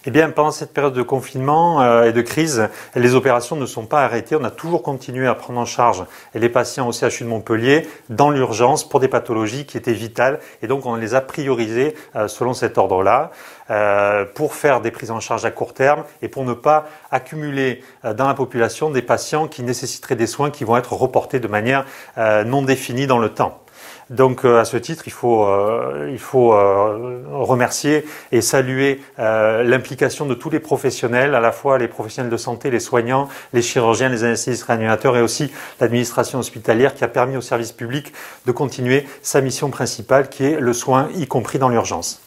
Eh bien, pendant cette période de confinement et de crise, les opérations ne sont pas arrêtées. On a toujours continué à prendre en charge les patients au CHU de Montpellier dans l'urgence pour des pathologies qui étaient vitales. Et donc, on les a priorisées selon cet ordre-là pour faire des prises en charge à court terme et pour ne pas accumuler dans la population des patients qui nécessiteraient des soins qui vont être reportés de manière non définie dans le temps. Donc à ce titre, il faut remercier et saluer l'implication de tous les professionnels, à la fois les professionnels de santé, les soignants, les chirurgiens, les anesthésistes réanimateurs et aussi l'administration hospitalière qui a permis au service public de continuer sa mission principale qui est le soin, y compris dans l'urgence.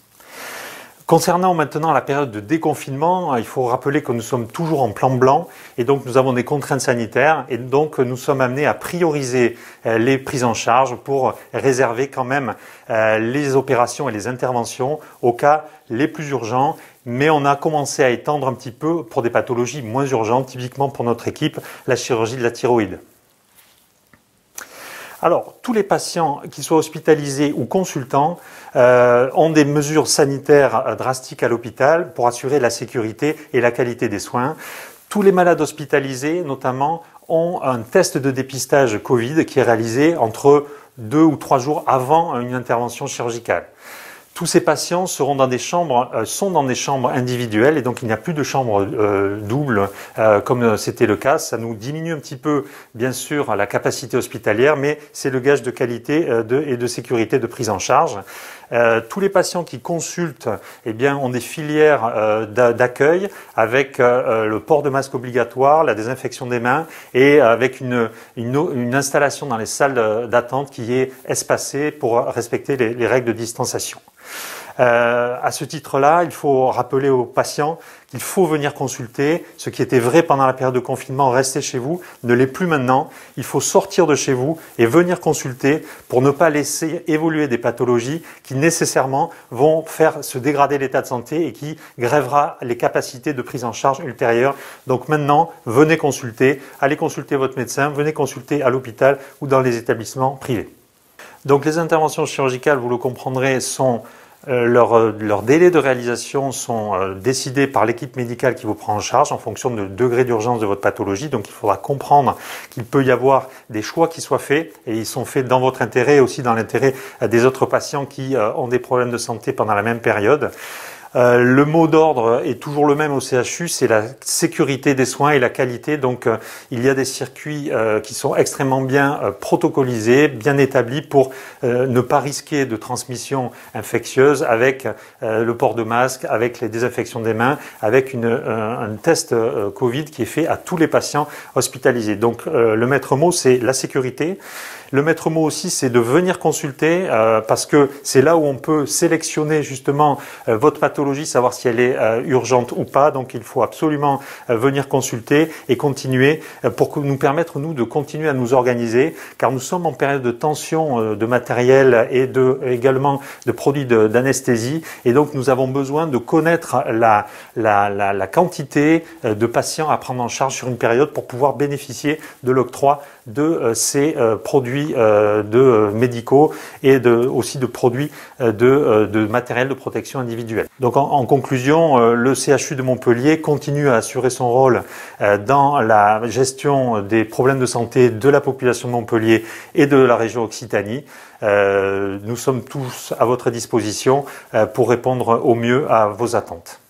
Concernant maintenant la période de déconfinement, il faut rappeler que nous sommes toujours en plan blanc et donc nous avons des contraintes sanitaires et donc nous sommes amenés à prioriser les prises en charge pour réserver quand même les opérations et les interventions aux cas les plus urgents. Mais on a commencé à étendre un petit peu pour des pathologies moins urgentes, typiquement pour notre équipe, la chirurgie de la thyroïde. Alors, tous les patients, qu'ils soient hospitalisés ou consultants, ont des mesures sanitaires drastiques à l'hôpital pour assurer la sécurité et la qualité des soins. Tous les malades hospitalisés, notamment, ont un test de dépistage Covid qui est réalisé entre 2 ou 3 jours avant une intervention chirurgicale. Tous ces patients sont dans des chambres individuelles et donc il n'y a plus de chambre double comme c'était le cas. Ça nous diminue un petit peu, bien sûr, la capacité hospitalière, mais c'est le gage de qualité et de sécurité de prise en charge. Tous les patients qui consultent eh bien, ont des filières d'accueil avec le port de masque obligatoire, la désinfection des mains et avec une installation dans les salles d'attente qui est espacée pour respecter les règles de distanciation. À ce titre-là, il faut rappeler aux patients qu'il faut venir consulter. Ce qui était vrai pendant la période de confinement, rester chez vous, ne l'est plus maintenant. Il faut sortir de chez vous et venir consulter pour ne pas laisser évoluer des pathologies qui nécessairement vont faire se dégrader l'état de santé et qui grèvera les capacités de prise en charge ultérieures. Donc maintenant, venez consulter, allez consulter votre médecin, venez consulter à l'hôpital ou dans les établissements privés. Donc les interventions chirurgicales, vous le comprendrez, sont leurs délais de réalisation sont décidés par l'équipe médicale qui vous prend en charge en fonction du degré d'urgence de votre pathologie. Donc il faudra comprendre qu'il peut y avoir des choix qui soient faits et ils sont faits dans votre intérêt et aussi dans l'intérêt des autres patients qui ont des problèmes de santé pendant la même période. Le mot d'ordre est toujours le même au CHU, c'est la sécurité des soins et la qualité. Donc il y a des circuits qui sont extrêmement bien protocolisés, bien établis pour ne pas risquer de transmission infectieuse avec le port de masque, avec les désinfections des mains, avec un test Covid qui est fait à tous les patients hospitalisés. Donc le maître mot, c'est la sécurité. Le maître mot aussi, c'est de venir consulter parce que c'est là où on peut sélectionner justement votre pathologie, savoir si elle est urgente ou pas. Donc il faut absolument venir consulter et continuer pour nous permettre, nous, de continuer à nous organiser car nous sommes en période de tension de matériel et également de produits d'anesthésie et donc nous avons besoin de connaître la quantité de patients à prendre en charge sur une période pour pouvoir bénéficier de l'octroi de ces produits médicaux et aussi de produits de matériel de protection individuelle. Donc en conclusion, le CHU de Montpellier continue à assurer son rôle dans la gestion des problèmes de santé de la population de Montpellier et de la région Occitanie. Nous sommes tous à votre disposition pour répondre au mieux à vos attentes.